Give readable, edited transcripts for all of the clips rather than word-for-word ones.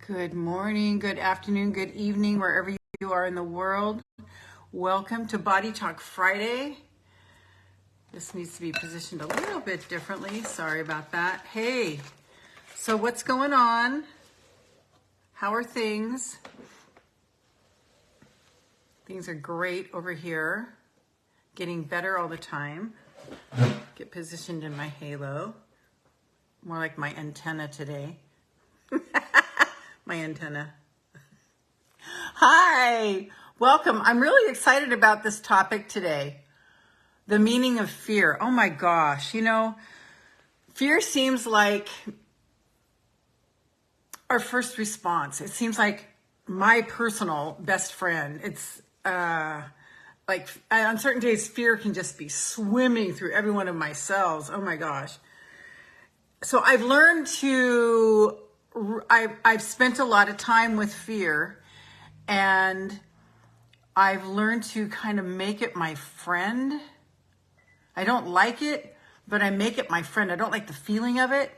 Good morning, good afternoon, good evening, wherever you are in the world. Welcome to Body Talk Friday. This needs to be positioned a little bit differently. Sorry about that. Hey, so what's going on? How are things? Things are great over here. Getting better all the time. Get positioned in my halo. More like my antenna today. My antenna. Hi, welcome. I'm really excited about this topic today. The meaning of fear. Oh my gosh, fear seems like our first response. It seems like my personal best friend. It's like on certain days, fear can just be swimming through every one of my cells. Oh my gosh. So I've learned to I've spent a lot of time with fear, and I've learned to kind of make it my friend. I don't like it, but I make it my friend. I don't like the feeling of it.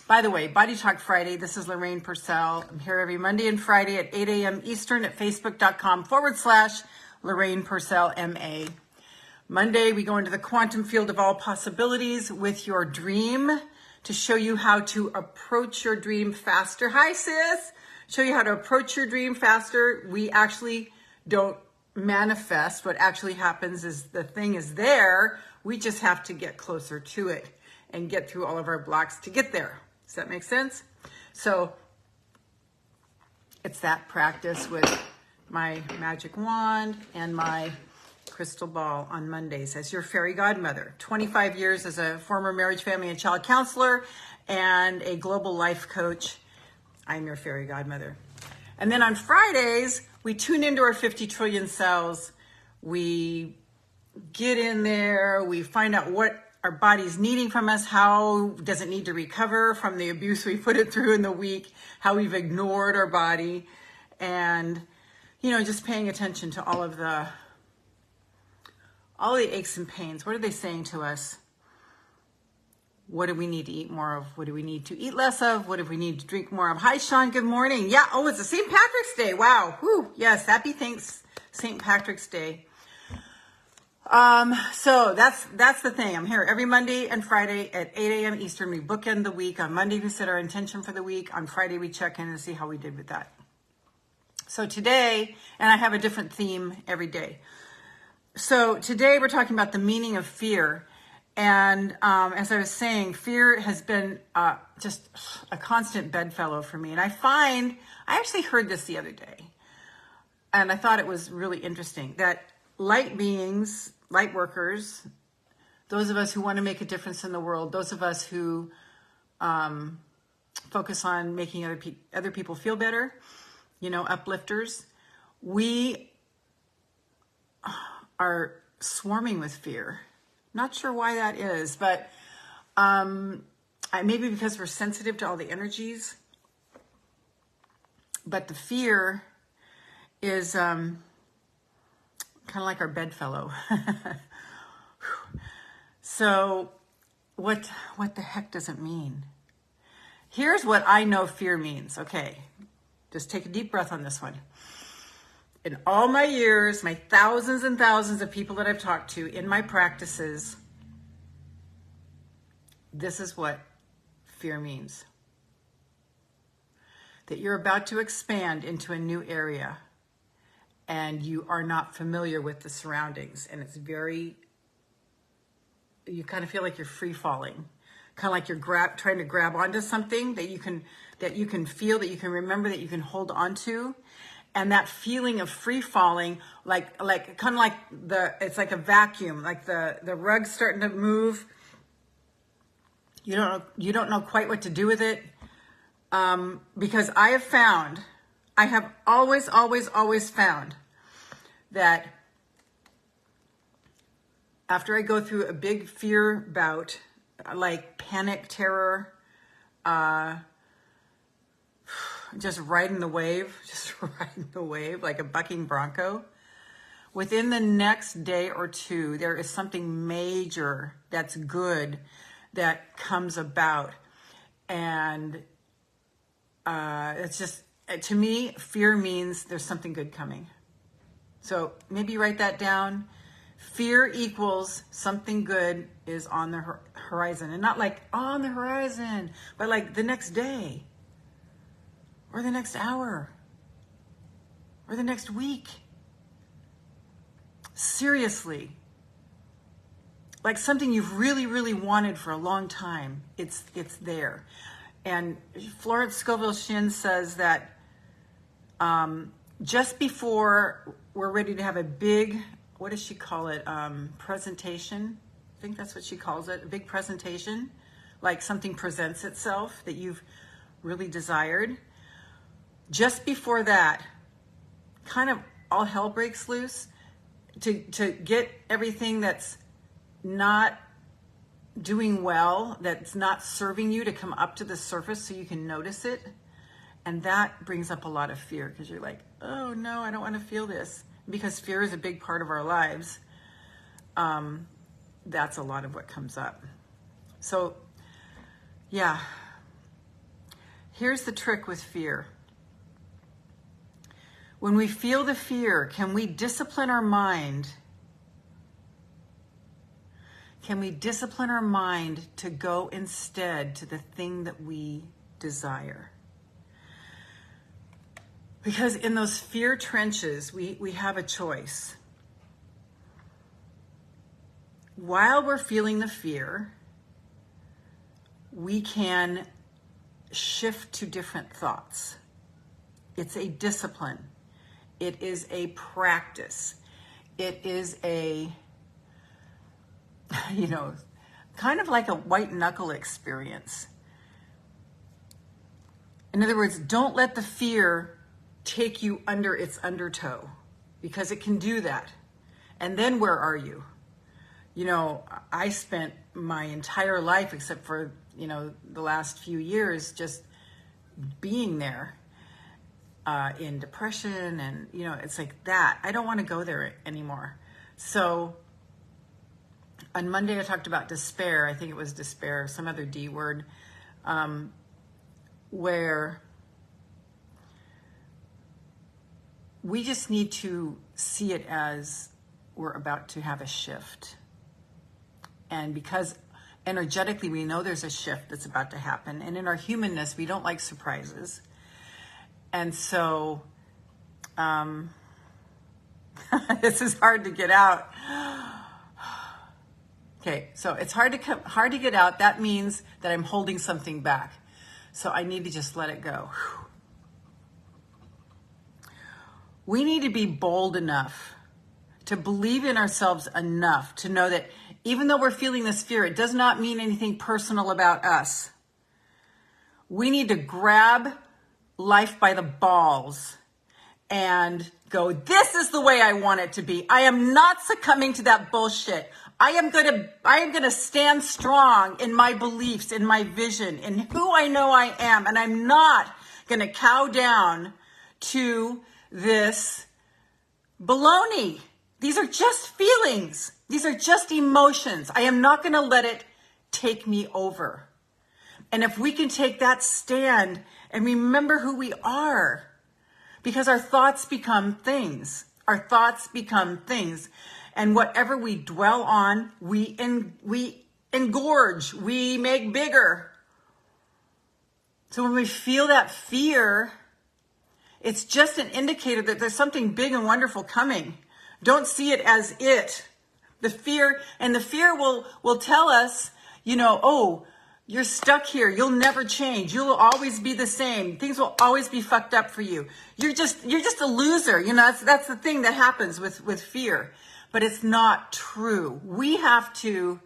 By the way, Body Talk Friday, this is Lorraine Pursell. I'm here every Monday and Friday at 8 a.m. Eastern at facebook.com/Lorraine Pursell MA. Monday, we go into the quantum field of all possibilities with your dream, to show you how to approach your dream faster. Hi, sis. Show you how to approach your dream faster. We actually don't manifest. What actually happens is the thing is there. We just have to get closer to it and get through all of our blocks to get there. Does that make sense? So it's that practice with my magic wand and my crystal ball on Mondays as your fairy godmother. 25 years as a former marriage, family, and child counselor and a global life coach. I'm your fairy godmother. And then on Fridays, we tune into our 50 trillion cells. We get in there. We find out what our body's needing from us. How does it need to recover from the abuse we put it through in the week? How we've ignored our body. And, just paying attention to all the aches and pains. What are they saying to us? What do we need to eat more of? What do we need to eat less of? What do we need to drink more of? Hi, Sean. Good morning. Yeah. Oh, it's a St. Patrick's Day. Wow. Whew. Yes. Happy thanks, St. Patrick's Day. So that's the thing. I'm here every Monday and Friday at 8 a.m. Eastern. We bookend the week. On Monday, we set our intention for the week. On Friday, we check in and see how we did with that. So today, and I have a different theme every day. So today we're talking about the meaning of fear. And as I was saying, fear has been just a constant bedfellow for me. And I actually heard this the other day, and I thought it was really interesting that light beings, light workers, those of us who want to make a difference in the world, those of us who focus on making other people feel better, uplifters, we are swarming with fear. Not sure why that is, but maybe because we're sensitive to all the energies. But the fear is kind of like our bedfellow. So what the heck does it mean? Here's what I know fear means. Okay, just take a deep breath on this one. In all my years, my thousands and thousands of people that I've talked to in my practices, this is what fear means. That you're about to expand into a new area and you are not familiar with the surroundings, and it's you kind of feel like you're free falling, kind of like you're trying to grab onto something that you can feel, that you can remember, that you can hold on to. And that feeling of free falling, like kind of like it's like a vacuum, like the rug's starting to move. You don't know quite what to do with it. Because I have always found that after I go through a big fear bout, like panic, terror, just riding the wave like a bucking bronco. Within the next day or two, there is something major that's good that comes about. And it's just, to me, fear means there's something good coming. So maybe write that down. Fear equals something good is on the horizon. And not like on the horizon, but like the next day, or the next hour, or the next week. Seriously. Like something you've really, really wanted for a long time. It's there. And Florence Scovel Shinn says that just before we're ready to have a big, what does she call it? Presentation. I think that's what she calls it. A big presentation. Like something presents itself that you've really desired. Just before that, kind of all hell breaks loose to get everything that's not doing well, that's not serving you, to come up to the surface so you can notice it. And that brings up a lot of fear, because you're like, oh no, I don't want to feel this. Because fear is a big part of our lives. That's a lot of what comes up. So yeah, here's the trick with fear. When we feel the fear, can we discipline our mind? Can we discipline our mind to go instead to the thing that we desire? Because in those fear trenches, we have a choice. While we're feeling the fear, we can shift to different thoughts. It's a discipline. It is a practice. It is a, kind of like a white knuckle experience. In other words, don't let the fear take you under its undertow, because it can do that. And then where are you? I spent my entire life, except for, the last few years, just being there in depression. And, it's like that. I don't want to go there anymore. So on Monday, I talked about despair. I think it was despair, some other D word, where we just need to see it as we're about to have a shift. And because energetically we know there's a shift that's about to happen. And in our humanness, we don't like surprises. And so, this is hard to get out. Okay, so it's hard to get out. That means that I'm holding something back. So I need to just let it go. We need to be bold enough to believe in ourselves enough to know that even though we're feeling this fear, it does not mean anything personal about us. We need to grab life by the balls and go, this is the way I want it to be. I am not succumbing to that bullshit. I am going to stand strong in my beliefs, in my vision, in who I know I am. And I'm not going to cow down to this baloney. These are just feelings. These are just emotions. I am not going to let it take me over. And if we can take that stand and remember who we are, because our thoughts become things. Our thoughts become things. And whatever we dwell on, we engorge, we make bigger. So when we feel that fear, it's just an indicator that there's something big and wonderful coming. Don't see it as it. The fear will tell us, oh, you're stuck here. You'll never change. You'll always be the same. Things will always be fucked up for you. You're just a loser. That's the thing that happens with fear. But it's not true. We have to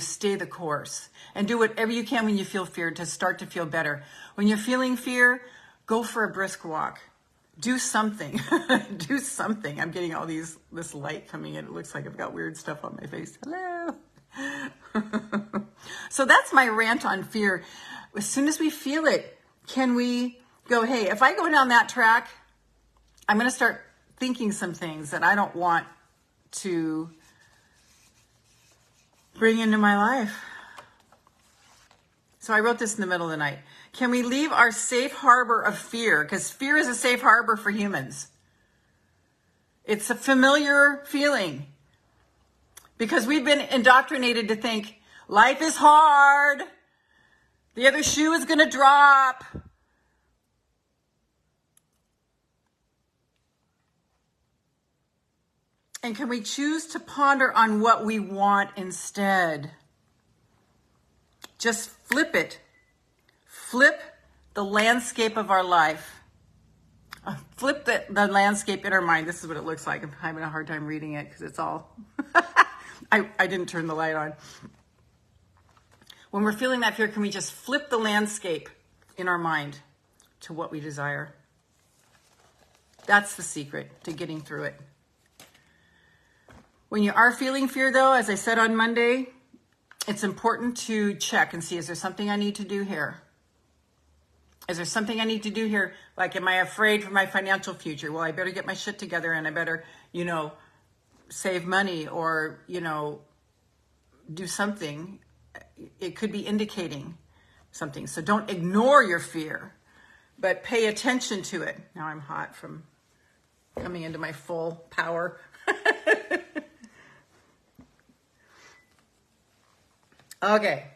stay the course and do whatever you can when you feel fear to start to feel better. When you're feeling fear, go for a brisk walk. Do something. Do something. I'm getting all this light coming in. It looks like I've got weird stuff on my face. Hello. So that's my rant on fear. As soon as we feel it, can we go, hey, if I go down that track, I'm going to start thinking some things that I don't want to bring into my life. So I wrote this in the middle of the night. Can we leave our safe harbor of fear? Because fear is a safe harbor for humans. It's a familiar feeling. Because we've been indoctrinated to think life is hard. The other shoe is going to drop. And can we choose to ponder on what we want instead? Just flip it. Flip the landscape of our life. Flip the landscape in our mind. This is what it looks like. I'm having a hard time reading it because it's all... I didn't turn the light on. When we're feeling that fear, can we just flip the landscape in our mind to what we desire? That's the secret to getting through it. When you are feeling fear, though, as I said on Monday, it's important to check and see, is there something I need to do here? Is there something I need to do here? Like, am I afraid for my financial future? Well, I better get my shit together and I better, save money or, do something. It could be indicating something. So don't ignore your fear, but pay attention to it. Now I'm hot from coming into my full power. Okay.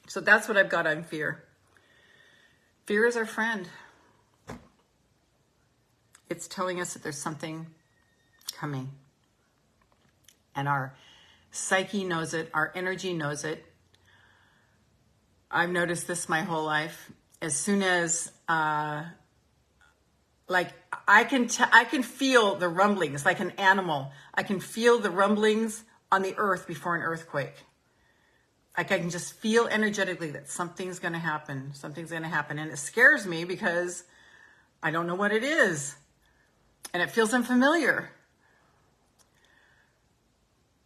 So that's what I've got on fear. Fear is our friend. It's telling us that there's something coming. And our psyche knows it. Our energy knows it. I've noticed this my whole life. As soon as, I can feel the rumblings like an animal. I can feel the rumblings on the earth before an earthquake. Like, I can just feel energetically that something's going to happen. Something's going to happen. And it scares me because I don't know what it is. And it feels unfamiliar.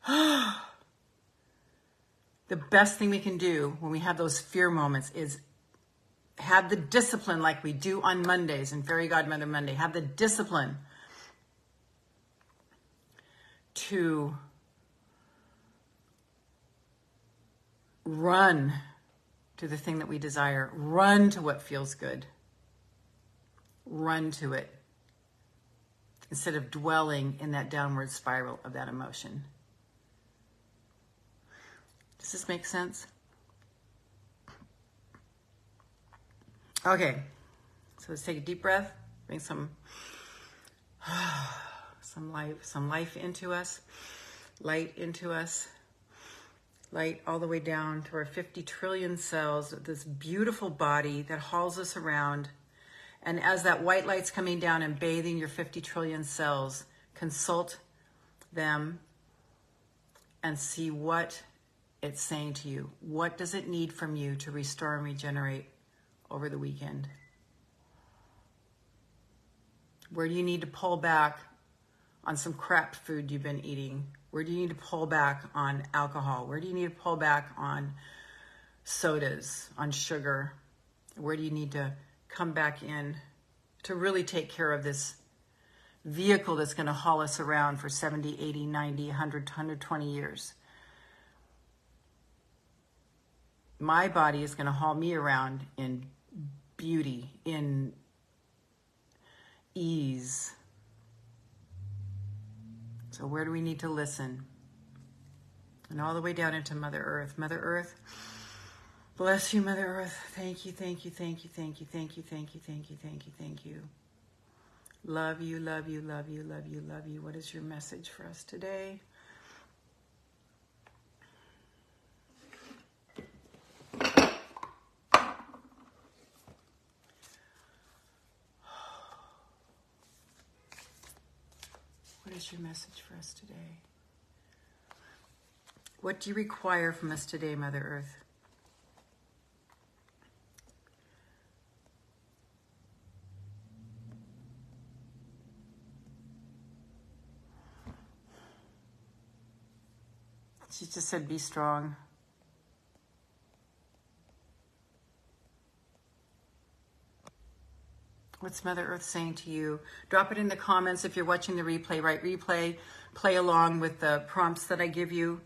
The best thing we can do when we have those fear moments is have the discipline, like we do on Mondays in Fairy Godmother Monday. Have the discipline to run to the thing that we desire. Run to what feels good. Run to it instead of dwelling in that downward spiral of that emotion. Does this make sense? Okay, so let's take a deep breath. Bring some life into us, light into us. Light all the way down to our 50 trillion cells, this beautiful body that hauls us around. And as that white light's coming down and bathing your 50 trillion cells, consult them and see what it's saying to you. What does it need from you to restore and regenerate over the weekend? Where do you need to pull back on some crap food you've been eating? Where do you need to pull back on alcohol? Where do you need to pull back on sodas, on sugar? Where do you need to come back in to really take care of this vehicle that's going to haul us around for 70, 80, 90, 100, 120 years? My body is going to haul me around in beauty, in ease. So where do we need to listen? And all the way down into Mother Earth. Mother Earth, bless you, Mother Earth. Thank you, thank you, thank you, thank you, thank you, thank you, thank you, thank you, thank you. Love you, love you, love you, love you, love you. What is your message for us today? What is your message for us today? What do you require from us today, Mother Earth? She just said, be strong. What's Mother Earth saying to you? Drop it in the comments if you're watching the replay. Right, replay, play along with the prompts that I give you.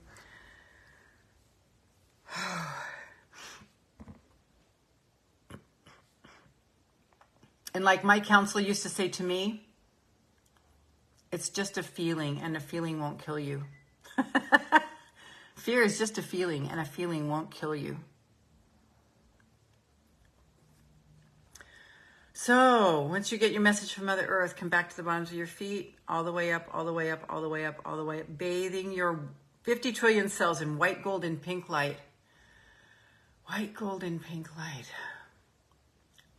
And like my counselor used to say to me, it's just a feeling, and a feeling won't kill you. Fear is just a feeling, and a feeling won't kill you. So once you get your message from Mother Earth, come back to the bottoms of your feet, all the way up, all the way up, all the way up, all the way up, bathing your 50 trillion cells in white, gold, and pink light. White, gold, and pink light.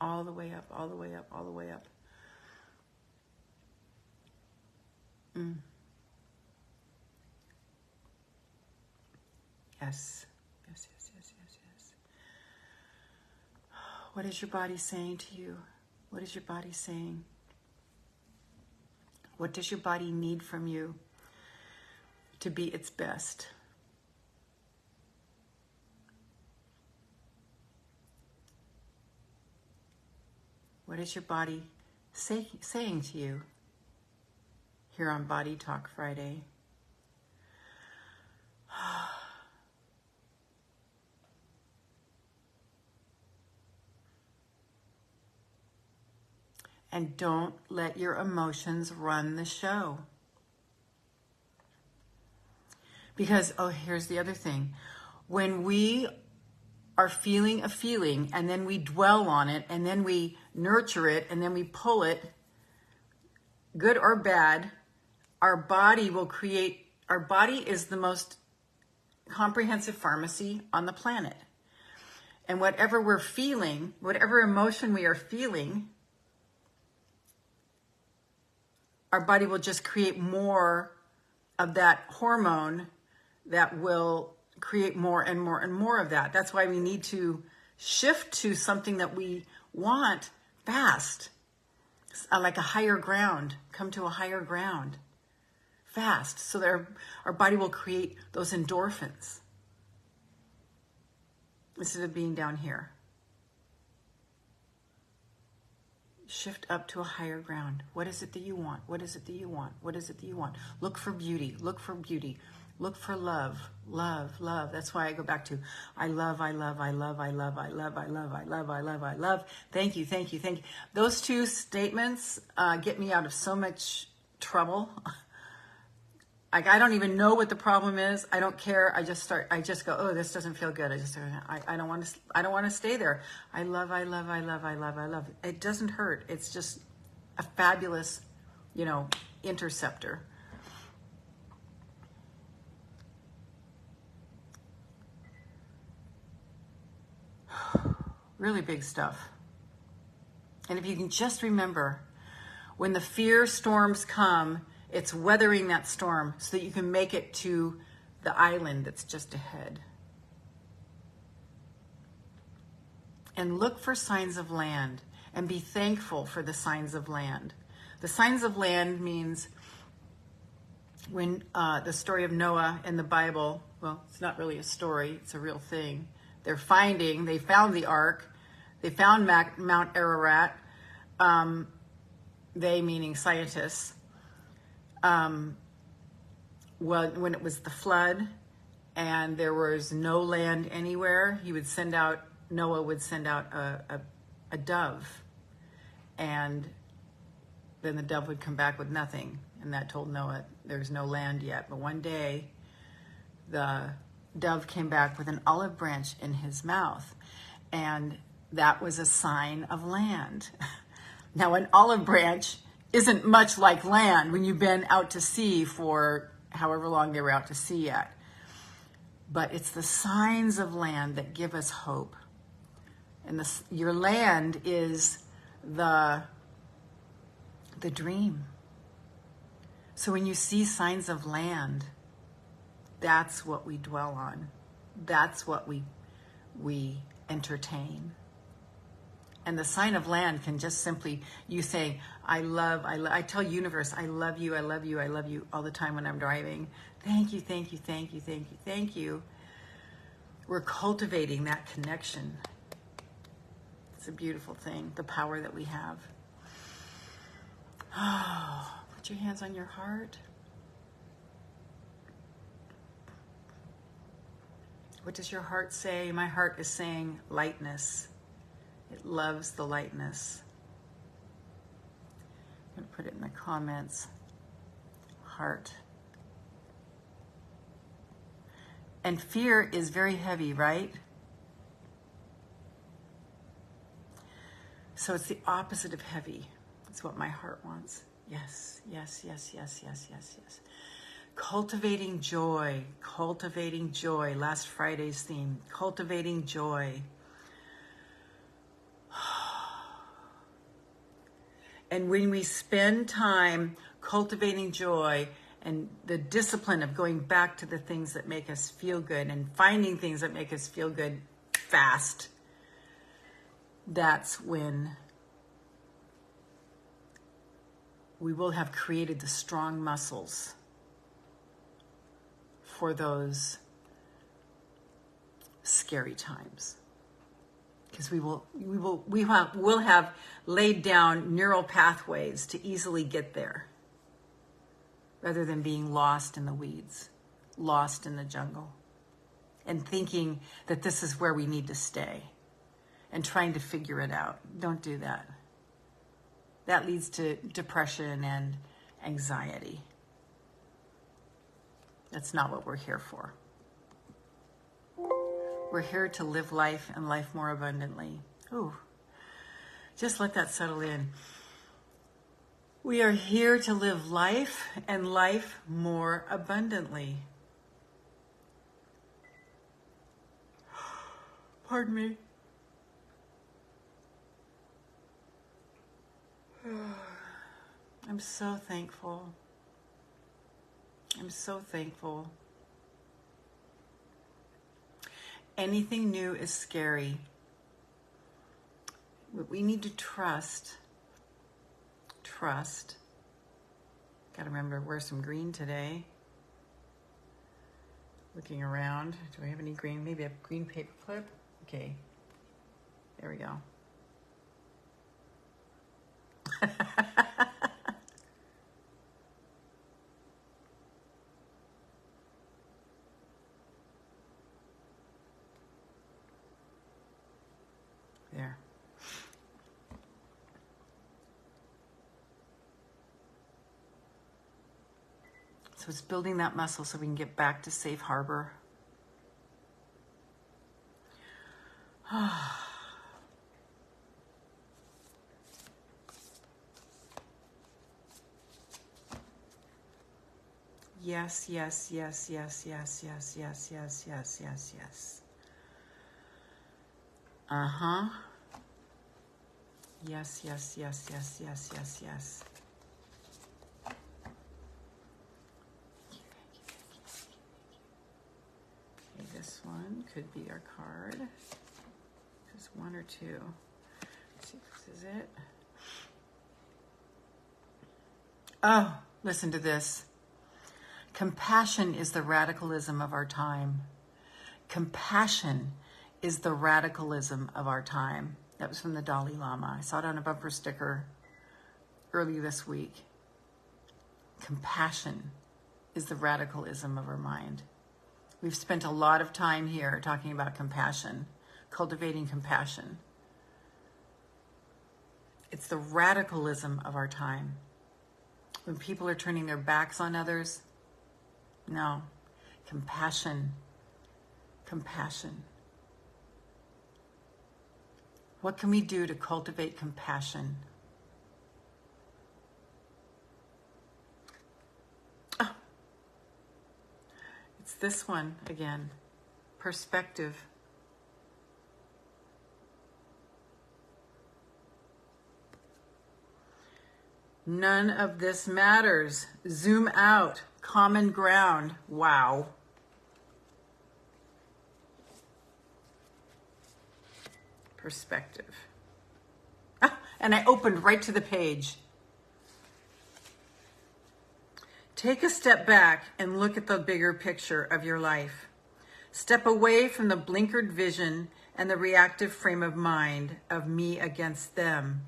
All the way up, all the way up, all the way up. Yes. Yes, yes, yes, yes, yes. What is your body saying to you? What is your body saying? What does your body need from you to be its best? What is your body saying to you here on Body Talk Friday? And don't let your emotions run the show. Because, oh, here's the other thing. When we are feeling a feeling and then we dwell on it and then we nurture it and then we pull it, good or bad, our body is the most comprehensive pharmacy on the planet. And whatever we're feeling, whatever emotion we are feeling, our body will just create more of that hormone that will create more and more and more of that. That's why we need to shift to something that we want fast, like a higher ground, come to a higher ground fast, so that our body will create those endorphins instead of being down here. Shift up to a higher ground. What is it that you want? What is it that you want? What is it that you want? Look for beauty. Look for beauty. Look for love. Love, love. That's why I go back to I love, I love, I love, I love, I love, I love, I love, I love, I love. Thank you, thank you, thank you. Those two statements get me out of so much trouble. Like, I don't even know what the problem is. I don't care. I just go, oh, this doesn't feel good. I don't want to stay there. I love, I love, I love, I love, I love. It doesn't hurt. It's just a fabulous, interceptor. Really big stuff. And if you can just remember, when the fear storms come, it's weathering that storm so that you can make it to the island that's just ahead. And look for signs of land and be thankful for the signs of land. The signs of land means when the story of Noah in the Bible, well, it's not really a story, it's a real thing. They found the ark, they found Mount Ararat, they meaning scientists. When it was the flood and there was no land anywhere, Noah would send out a dove, and then the dove would come back with nothing, and that told Noah there's no land yet. But one day the dove came back with an olive branch in his mouth, and that was a sign of land. Now, an olive branch isn't much like land when you've been out to sea for however long they were out to sea at. But it's the signs of land that give us hope. And your land is the dream. So when you see signs of land, that's what we dwell on. That's what we entertain. And the sign of land can just simply, you say, I tell universe, I love you, I love you, I love you all the time when I'm driving. Thank you, thank you, thank you, thank you, thank you. We're cultivating that connection. It's a beautiful thing, the power that we have. Oh, put your hands on your heart. What does your heart say? My heart is saying lightness. It loves the lightness. I'm going to put it in the comments. Heart. And fear is very heavy, right? So it's the opposite of heavy. It's what my heart wants. Yes, yes, yes, yes, yes, yes, yes. Cultivating joy, cultivating joy. Last Friday's theme, cultivating joy. And when we spend time cultivating joy and the discipline of going back to the things that make us feel good and finding things that make us feel good fast, that's when we will have created the strong muscles for those scary times. Because we'll have laid down neural pathways to easily get there, rather than being lost in the weeds, lost in the jungle, and thinking that this is where we need to stay and trying to figure it out. Don't do that. That leads to depression and anxiety. That's not what we're here for. We're here to live life and life more abundantly. Ooh, just let that settle in. We are here to live life and life more abundantly. Pardon me. I'm so thankful. I'm so thankful. Anything new is scary. But we need to trust. Trust. Got to remember to wear some green today. Looking around. Do I have any green? Maybe a green paper clip? Okay. There we go. There. So it's building that muscle so we can get back to safe harbor. Yes, yes, yes, yes, yes, yes, yes, yes, yes, yes, yes. Uh-huh. Yes, yes, yes, yes, yes, yes, yes. Okay, this one could be our card. Just one or two. Let's see if this is it. Oh, listen to this. Compassion is the radicalism of our time. Compassion is the radicalism of our time. That was from the Dalai Lama. I saw it on a bumper sticker early this week. Compassion is the radicalism of our mind. We've spent a lot of time here talking about compassion, cultivating compassion. It's the radicalism of our time. When people are turning their backs on others, no, compassion, compassion. What can we do to cultivate compassion? Oh, it's this one again, perspective. None of this matters. Zoom out. Common ground. Wow. Perspective. Ah, and I opened right to the page. Take a step back and look at the bigger picture of your life. Step away from the blinkered vision and the reactive frame of mind of me against them.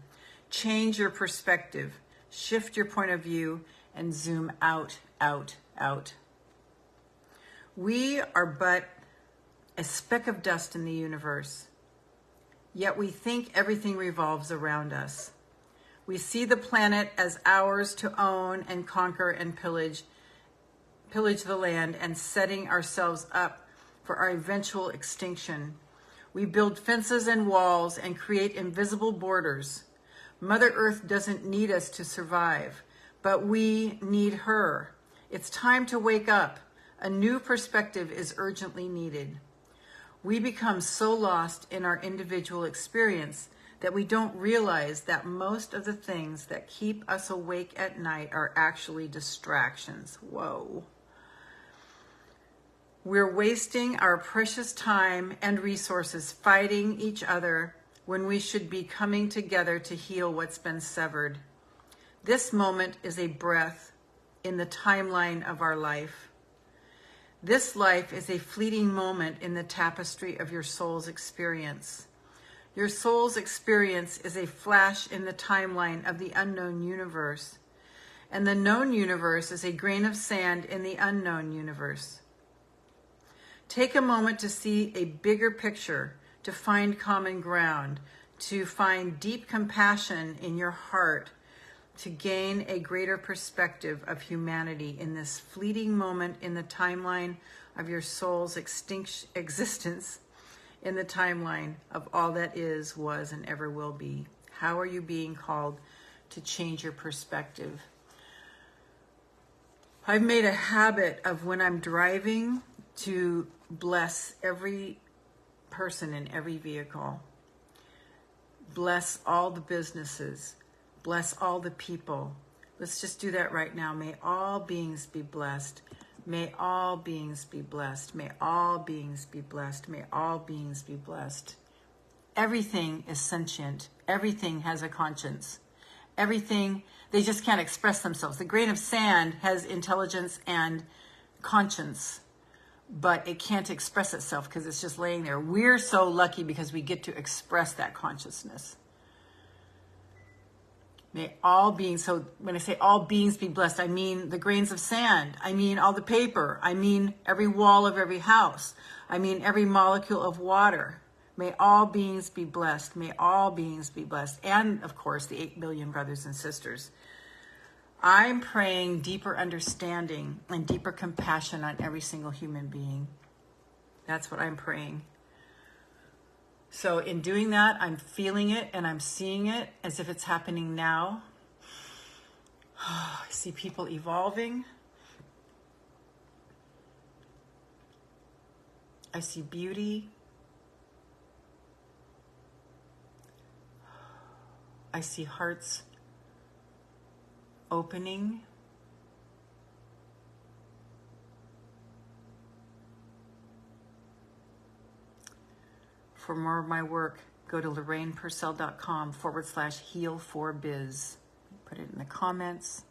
Change your perspective. Shift your point of view and zoom out, out, out. We are but a speck of dust in the universe, yet we think everything revolves around us. We see the planet as ours to own and conquer and pillage the land, and setting ourselves up for our eventual extinction. We build fences and walls and create invisible borders. Mother Earth doesn't need us to survive, but we need her. It's time to wake up. A new perspective is urgently needed. We become so lost in our individual experience that we don't realize that most of the things that keep us awake at night are actually distractions. Whoa. We're wasting our precious time and resources fighting each other when we should be coming together to heal what's been severed. This moment is a breath in the timeline of our life. This life is a fleeting moment in the tapestry of your soul's experience. Your soul's experience is a flash in the timeline of the unknown universe, and the known universe is a grain of sand in the unknown universe. Take a moment to see a bigger picture, to find common ground, to find deep compassion in your heart, to gain a greater perspective of humanity in this fleeting moment in the timeline of your soul's existence, in the timeline of all that is, was, and ever will be. How are you being called to change your perspective? I've made a habit of, when I'm driving, to bless every person in every vehicle. Bless all the businesses. Bless all the people. Let's just do that right now. May all beings be blessed. May all beings be blessed. May all beings be blessed. May all beings be blessed. Everything is sentient. Everything has a conscience. Everything, they just can't express themselves. The grain of sand has intelligence and conscience, but it can't express itself because it's just laying there. We're so lucky because we get to express that consciousness. May all beings, so when I say all beings be blessed, I mean the grains of sand. I mean all the paper. I mean every wall of every house. I mean every molecule of water. May all beings be blessed. May all beings be blessed. And of course, the 8 billion brothers and sisters. I'm praying deeper understanding and deeper compassion on every single human being. That's what I'm praying. So in doing that, I'm feeling it and I'm seeing it as if it's happening now. I see people evolving. I see beauty. I see hearts opening. For more of my work, go to LorrainePursell.com/heal4biz. Put it in the comments.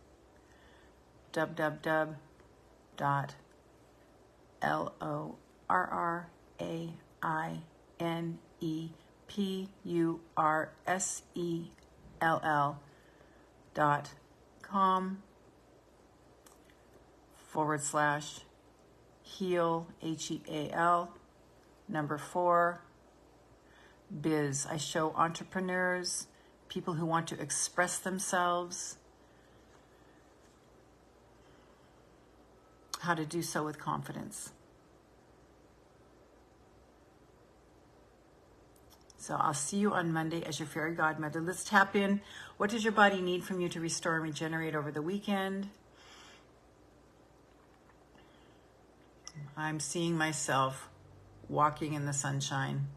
www.LorrainePursell.com/heal, HEAL, number 4, biz. I show entrepreneurs, people who want to express themselves, how to do so with confidence. So I'll see you on Monday as your fairy godmother. Let's tap in. What does your body need from you to restore and regenerate over the weekend? I'm seeing myself walking in the sunshine.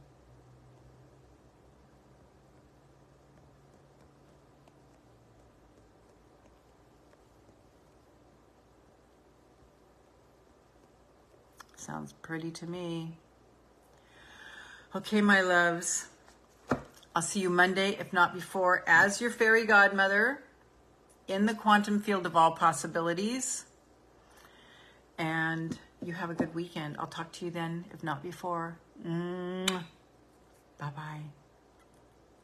Sounds pretty to me. Okay, my loves. I'll see you Monday, if not before, as your fairy godmother in the quantum field of all possibilities. And you have a good weekend. I'll talk to you then, if not before. Bye-bye.